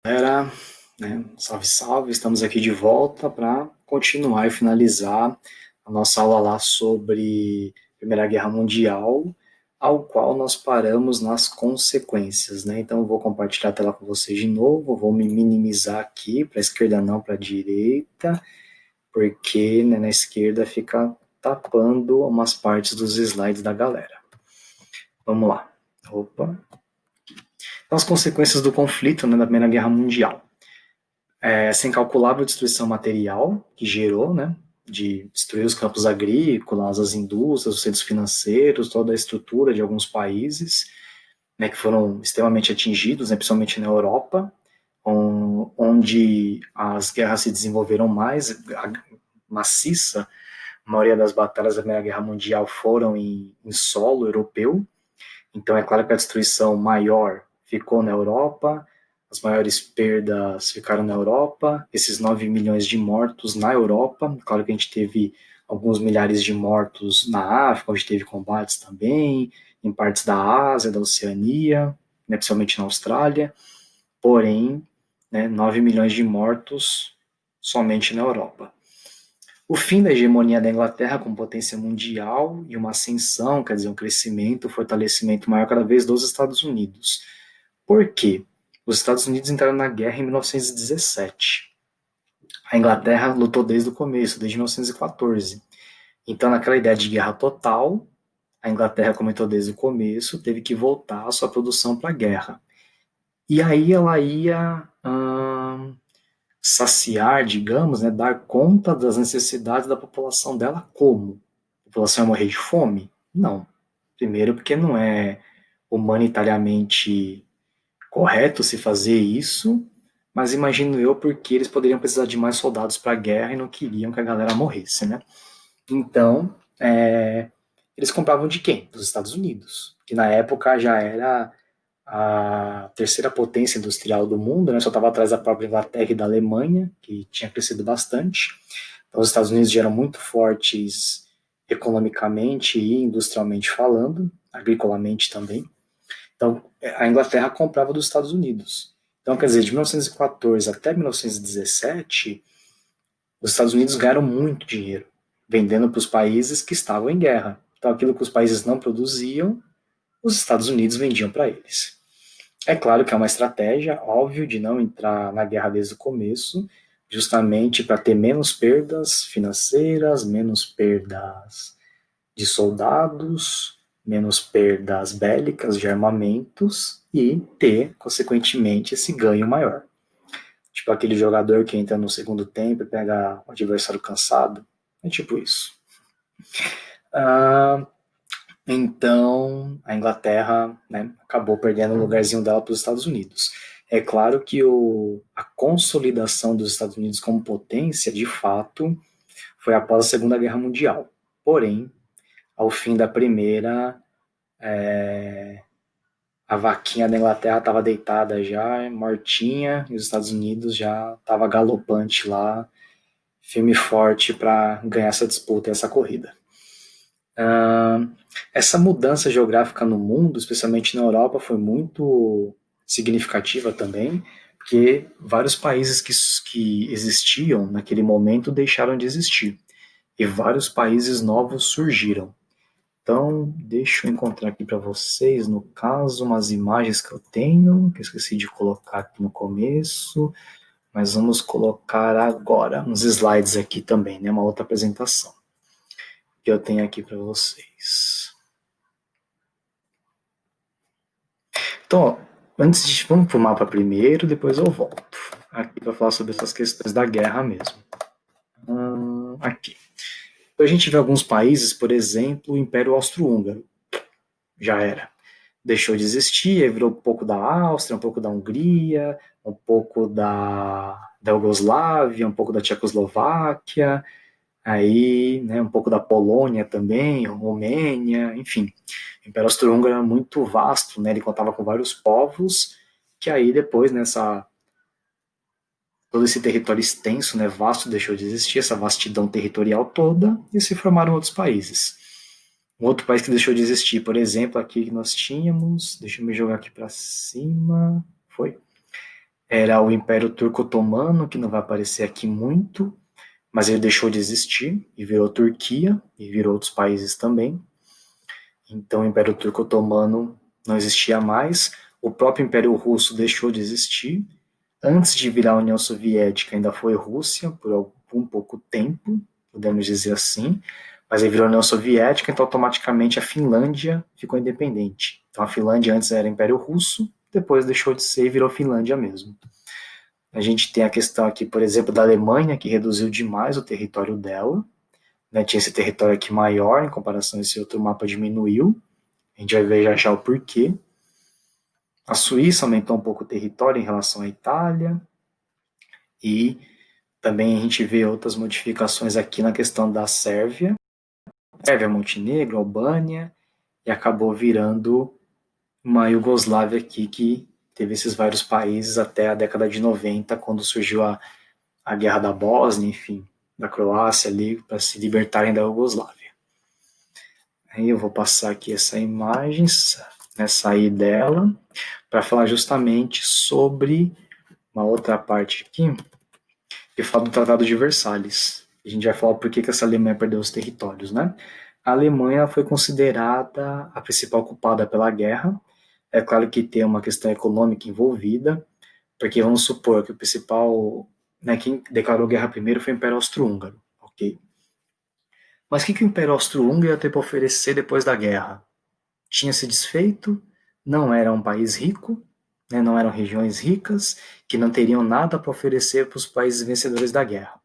Galera, né? Salve, salve! Estamos aqui de volta para continuar e finalizar a nossa aula lá sobre Primeira Guerra Mundial, ao qual nós paramos nas consequências, né? Então, eu vou compartilhar a tela com vocês de novo, vou me minimizar aqui, para a esquerda não, para a direita, porque né, na esquerda fica tapando umas partes dos slides da galera. Vamos lá. Opa! Então, as consequências do conflito, né, da Primeira Guerra Mundial. Essa incalculável destruição material que gerou, né, de destruir os campos agrícolas, as indústrias, os centros financeiros, toda a estrutura de alguns países, né, que foram extremamente atingidos, né, principalmente na Europa, onde as guerras se desenvolveram mais, maciça. A maioria das batalhas da Primeira Guerra Mundial foram em solo europeu, então é claro que a destruição maior ficou na Europa, as maiores perdas ficaram na Europa, esses 9 milhões de mortos na Europa, claro que a gente teve alguns milhares de mortos na África, onde teve combates também, em partes da Ásia, da Oceania, né, principalmente na Austrália, porém, né, 9 milhões de mortos somente na Europa. O fim da hegemonia da Inglaterra como potência mundial e uma ascensão, quer dizer, um crescimento, um fortalecimento maior cada vez dos Estados Unidos. Por quê? Os Estados Unidos entraram na guerra em 1917. A Inglaterra lutou desde o começo, desde 1914. Então, naquela ideia de guerra total, a Inglaterra, como entrou desde o começo, teve que voltar a sua produção para a guerra. E aí ela ia saciar, digamos, né, dar conta das necessidades da população dela como? A população ia morrer de fome? Não. Primeiro porque não é humanitariamente correto se fazer isso, mas imagino eu porque eles poderiam precisar de mais soldados para a guerra e não queriam que a galera morresse, né? Então, eles compravam de quem? Dos Estados Unidos, que na época já era a terceira potência industrial do mundo, né? Só estava atrás da própria Inglaterra e da Alemanha, que tinha crescido bastante. Então, os Estados Unidos já eram muito fortes economicamente e industrialmente falando, agricolamente também. Então, a Inglaterra comprava dos Estados Unidos. Então, quer dizer, de 1914 até 1917, os Estados Unidos ganharam muito dinheiro, vendendo para os países que estavam em guerra. Então, aquilo que os países não produziam, os Estados Unidos vendiam para eles. É claro que é uma estratégia, óbvio, de não entrar na guerra desde o começo, justamente para ter menos perdas financeiras, menos perdas de soldados, menos perdas bélicas de armamentos e ter, consequentemente, esse ganho maior. Tipo aquele jogador que entra no segundo tempo e pega o adversário cansado. É tipo isso. Ah, então, a Inglaterra, né, acabou perdendo o lugarzinho dela para os Estados Unidos. É claro que a consolidação dos Estados Unidos como potência, de fato, foi após a Segunda Guerra Mundial. Porém, ao fim da primeira, a vaquinha da Inglaterra estava deitada já, mortinha, e os Estados Unidos já estava galopante lá, firme e forte para ganhar essa disputa, essa corrida. Essa mudança geográfica no mundo, especialmente na Europa, foi muito significativa também, porque vários países que existiam naquele momento deixaram de existir, e vários países novos surgiram. Então, deixa eu encontrar aqui para vocês, no caso, umas imagens que eu tenho, que eu esqueci de colocar aqui no começo, mas vamos colocar agora uns slides aqui também, né, uma outra apresentação que eu tenho aqui para vocês. Então, ó, antes de vamos para o mapa primeiro, depois eu volto aqui para falar sobre essas questões da guerra mesmo. Aqui. Então, a gente vê alguns países, por exemplo, o Império Austro-Húngaro, já era. Deixou de existir, aí virou um pouco da Áustria, um pouco da Hungria, um pouco da Iugoslávia, um pouco da Tchecoslováquia, aí, né, um pouco da Polônia também, Romênia, enfim. O Império Austro-Húngaro era muito vasto, né, ele contava com vários povos, que aí depois, nessa todo esse território extenso, né, vasto, deixou de existir, essa vastidão territorial toda, e se formaram outros países. Um outro país que deixou de existir, por exemplo, aqui que nós tínhamos, deixa eu me jogar aqui para cima, foi, era o Império Turco-Otomano, que não vai aparecer aqui muito, mas ele deixou de existir e virou Turquia e virou outros países também. Então o Império Turco-Otomano não existia mais, o próprio Império Russo deixou de existir. Antes de virar a União Soviética, ainda foi Rússia por algum pouco tempo, podemos dizer assim, mas aí virou a União Soviética, então automaticamente a Finlândia ficou independente. Então a Finlândia antes era Império Russo, depois deixou de ser e virou Finlândia mesmo. A gente tem a questão aqui, por exemplo, da Alemanha, que reduziu demais o território dela, né? Tinha esse território aqui maior, em comparação a esse outro mapa diminuiu, a gente vai ver já já o porquê. A Suíça aumentou um pouco o território em relação à Itália, e também a gente vê outras modificações aqui na questão da Sérvia, Montenegro, Albânia, e acabou virando uma Iugoslávia aqui que teve esses vários países até a década de 90, quando surgiu a Guerra da Bósnia, enfim, da Croácia ali, para se libertarem da Iugoslávia. Aí eu vou passar aqui essa imagem, né, sair dela, para falar justamente sobre uma outra parte aqui, que fala do Tratado de Versalhes. A gente vai falar por que essa Alemanha perdeu os territórios, né? A Alemanha foi considerada a principal culpada pela guerra. É claro que tem uma questão econômica envolvida, porque vamos supor que o principal, né, quem declarou guerra primeiro foi o Império Austro-Húngaro, ok? Mas o que o Império Austro-Húngaro ia ter para oferecer depois da guerra? Tinha se desfeito, não era um país rico, né, não eram regiões ricas, que não teriam nada para oferecer para os países vencedores da guerra.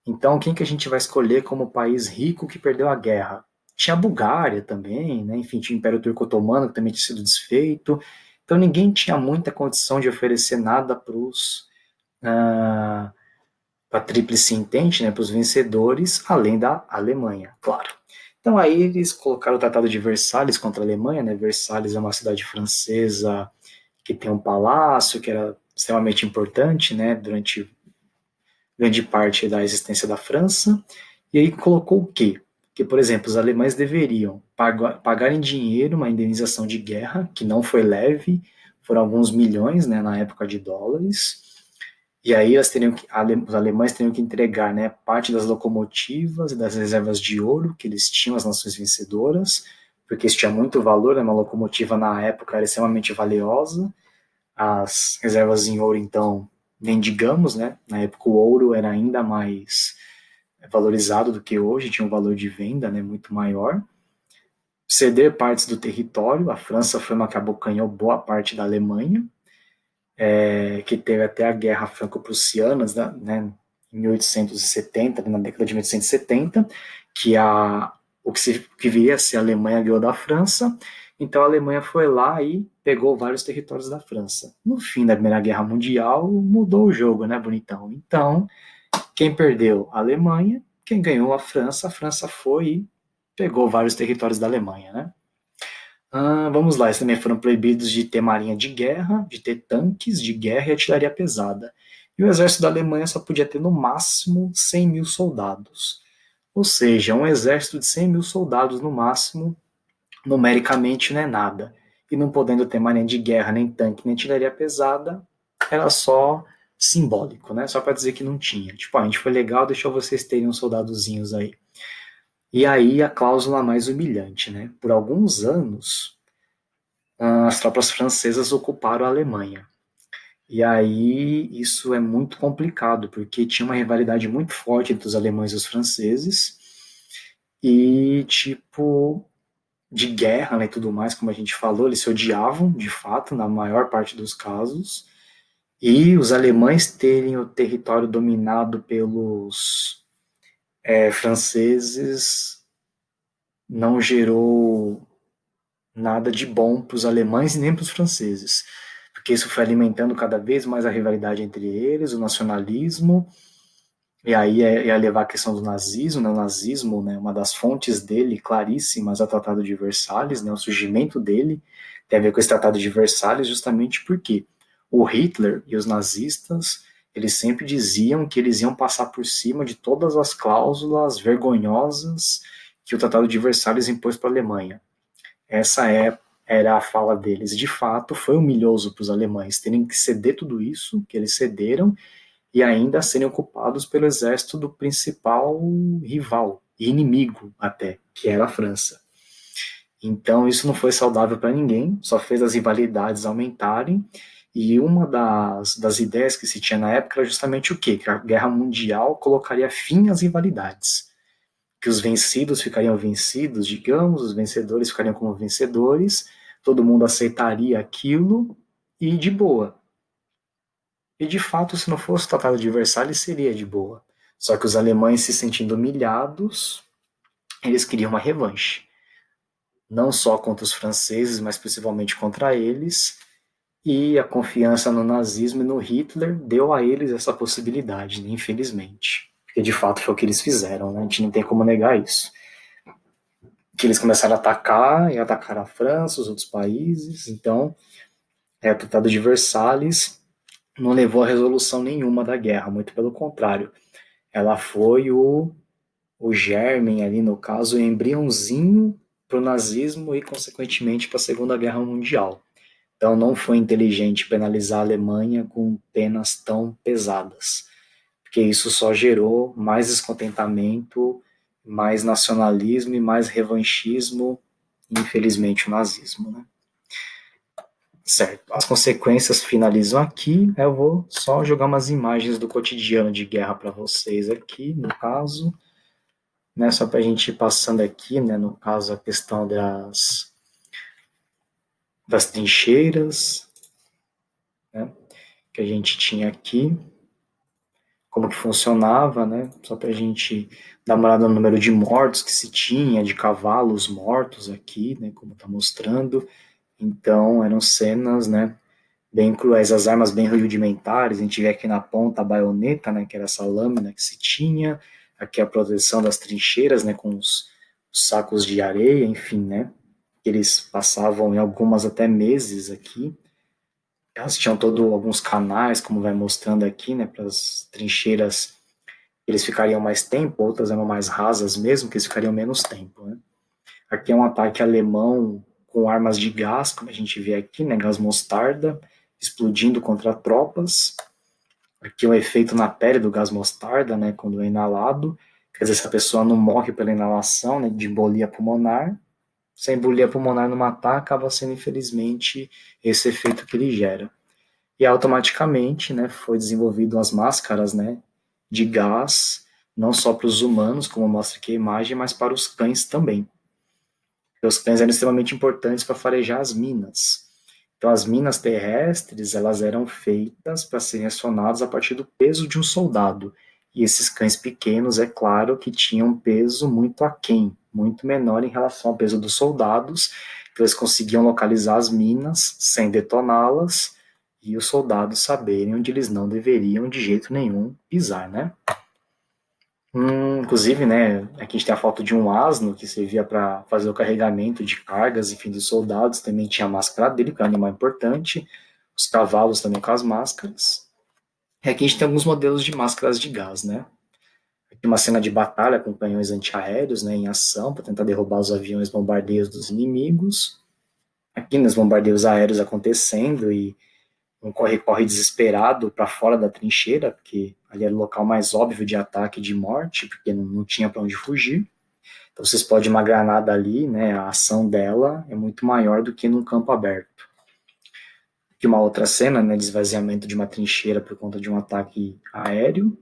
Então, quem que a gente vai escolher como país rico que perdeu a guerra? Tinha a Bulgária também, né? Enfim, tinha o Império Turco-Otomano, que também tinha sido desfeito. Então, ninguém tinha muita condição de oferecer nada para a Tríplice Entente, né, para os vencedores, além da Alemanha, claro. Então, aí eles colocaram o Tratado de Versalhes contra a Alemanha, né? Versalhes é uma cidade francesa que tem um palácio que era extremamente importante, né, durante grande parte da existência da França, e aí colocou o quê? Que, por exemplo, os alemães deveriam pagar em dinheiro uma indenização de guerra, que não foi leve, foram alguns milhões, né, na época de dólares, e aí os alemães teriam que entregar, né, parte das locomotivas e das reservas de ouro que eles tinham, as nações vencedoras, porque isso tinha muito valor, né, uma locomotiva na época era extremamente valiosa, as reservas em ouro, então, nem digamos, né? Na época o ouro era ainda mais valorizado do que hoje, tinha um valor de venda, né, muito maior. Ceder partes do território, a França foi uma que abocanhou boa parte da Alemanha, que teve até a Guerra Franco-Prussiana, né, em 1870, na década de 1870, que que viria a ser a Alemanha ganhou da França, então a Alemanha foi lá e pegou vários territórios da França. No fim da Primeira Guerra Mundial, mudou o jogo, né, bonitão? Então, quem perdeu? A Alemanha, quem ganhou? A França foi e pegou vários territórios da Alemanha, né? Vamos lá, eles também foram proibidos de ter marinha de guerra, de ter tanques de guerra e artilharia pesada. E o exército da Alemanha só podia ter no máximo 100 mil soldados. Ou seja, um exército de 100 mil soldados no máximo, numericamente não é nada. E não podendo ter marinha de guerra, nem tanque, nem artilharia pesada, era só simbólico, né? Só para dizer que não tinha. Tipo, a gente foi legal, deixou vocês terem uns soldadozinhos aí. E aí a cláusula mais humilhante, né? Por alguns anos, as tropas francesas ocuparam a Alemanha. E aí isso é muito complicado, porque tinha uma rivalidade muito forte entre os alemães e os franceses, e tipo, de guerra, né, e tudo mais, como a gente falou, eles se odiavam, de fato, na maior parte dos casos, e os alemães terem o território dominado pelos franceses não gerou nada de bom para os alemães e nem para os franceses, porque isso foi alimentando cada vez mais a rivalidade entre eles, o nacionalismo, e aí ia levar a questão do nazismo, né? O nazismo, né, uma das fontes dele, claríssimas, é o Tratado de Versalhes, né, o surgimento dele tem a ver com esse Tratado de Versalhes justamente porque o Hitler e os nazistas, eles sempre diziam que eles iam passar por cima de todas as cláusulas vergonhosas que o Tratado de Versalhes impôs para a Essa é era a fala deles. De fato, foi humilhoso para os alemães terem que ceder tudo isso, que eles cederam, e ainda serem ocupados pelo exército do principal rival, inimigo até, que era a França. Então isso não foi saudável para ninguém, só fez as rivalidades aumentarem, e uma das ideias que se tinha na época era justamente o quê? Que a guerra mundial colocaria fim às rivalidades. Que os vencidos ficariam vencidos, digamos, os vencedores ficariam como vencedores, todo mundo aceitaria aquilo, e de boa. E de fato, se não fosse o Tratado de Versalhes, seria de boa. Só que os alemães, se sentindo humilhados, eles queriam uma revanche. Não só contra os franceses, mas principalmente contra eles. E a confiança no nazismo e no Hitler deu a eles essa possibilidade, né, infelizmente. Porque de fato foi o que eles fizeram, né? A gente não tem como negar isso. Que eles começaram a atacar, e atacaram a França, os outros países. Então, o Tratado de Versalhes não levou a resolução nenhuma da guerra, muito pelo contrário. Ela foi o germen ali, no caso, o embriãozinho para o nazismo e, consequentemente, para a Segunda Guerra Mundial. Então, não foi inteligente penalizar a Alemanha com penas tão pesadas, porque isso só gerou mais descontentamento, mais nacionalismo e mais revanchismo, e, infelizmente, o nazismo, né? Certo. As consequências finalizam aqui. Eu vou só jogar umas imagens do cotidiano de guerra para vocês aqui, no caso, né? Só para a gente ir passando aqui, né? No caso, a questão das trincheiras, né? Que a gente tinha aqui, como que funcionava, né? Só para a gente dar uma olhada no número de mortos que se tinha, de cavalos mortos aqui, né? Como está mostrando. Então, eram cenas, né? Bem cruéis, as armas bem rudimentares. A gente vê aqui na ponta a baioneta, né, que era essa lâmina que se tinha, aqui a proteção das trincheiras, né, com os sacos de areia, enfim, né, que eles passavam em algumas até meses aqui. Elas tinham alguns canais, como vai mostrando aqui, né, para as trincheiras, eles ficariam mais tempo, outras eram mais rasas mesmo, que eles ficariam menos tempo, né. Aqui é um ataque alemão com armas de gás, como a gente vê aqui, né, gás mostarda, explodindo contra tropas. Aqui o efeito na pele do gás mostarda, né, quando é inalado. Quer dizer, se a pessoa não morre pela inalação, né, de embolia pulmonar, se a embolia pulmonar não matar, acaba sendo, infelizmente, esse efeito que ele gera. E automaticamente, né, foi desenvolvido as máscaras, né, de gás, não só para os humanos, como mostra aqui a imagem, mas para os cães também. Os cães eram extremamente importantes para farejar as minas. Então, as minas terrestres, elas eram feitas para serem acionadas a partir do peso de um soldado. E esses cães pequenos, é claro, que tinham um peso muito aquém, muito menor em relação ao peso dos soldados. Então, eles conseguiam localizar as minas sem detoná-las e os soldados saberem onde eles não deveriam de jeito nenhum pisar, né? Inclusive, né, aqui a gente tem a foto de um asno que servia para fazer o carregamento de cargas, enfim, dos soldados, também tinha a máscara dele, que é um animal importante, os cavalos também com as máscaras. E aqui a gente tem alguns modelos de máscaras de gás, né. Aqui uma cena de batalha com canhões antiaéreos, né, em ação, para tentar derrubar os aviões bombardeios dos inimigos. Aqui nos bombardeios aéreos acontecendo e um corre-corre desesperado para fora da trincheira, porque ali era o local mais óbvio de ataque e de morte, porque não tinha para onde fugir. Então, você explode uma granada ali, né, a ação dela é muito maior do que num campo aberto. Aqui uma outra cena, né, de esvaziamento de uma trincheira por conta de um ataque aéreo.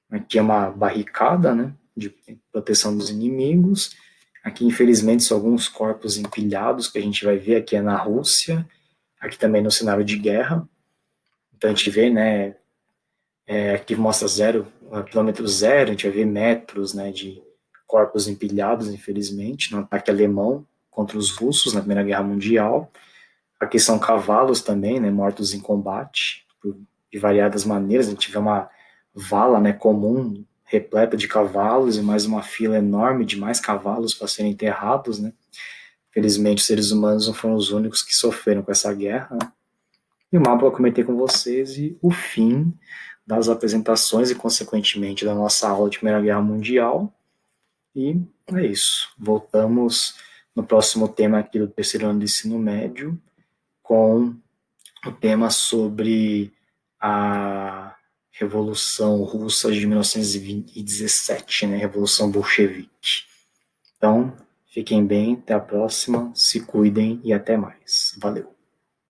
Aqui é uma barricada, né, de proteção dos inimigos. Aqui, infelizmente, são alguns corpos empilhados que a gente vai ver. Aqui é na Rússia, aqui também no cenário de guerra. Então a gente vê, né, aqui mostra zero, quilômetro zero, a gente vai ver metros, né, de corpos empilhados, infelizmente, no ataque alemão contra os russos na Primeira Guerra Mundial. Aqui são cavalos também, né, mortos em combate, de variadas maneiras. A gente vê uma vala, né, comum, repleta de cavalos, e mais uma fila enorme de mais cavalos para serem enterrados, né. Felizmente, os seres humanos não foram os únicos que sofreram com essa guerra, né? E o mapa eu comentei com vocês, e o fim das apresentações e, consequentemente, da nossa aula de Primeira Guerra Mundial. E é isso. Voltamos no próximo tema aqui do terceiro ano do ensino médio, com o tema sobre a Revolução Russa de 1917, né, Revolução Bolchevique. Então, fiquem bem, até a próxima, se cuidem e até mais. Valeu!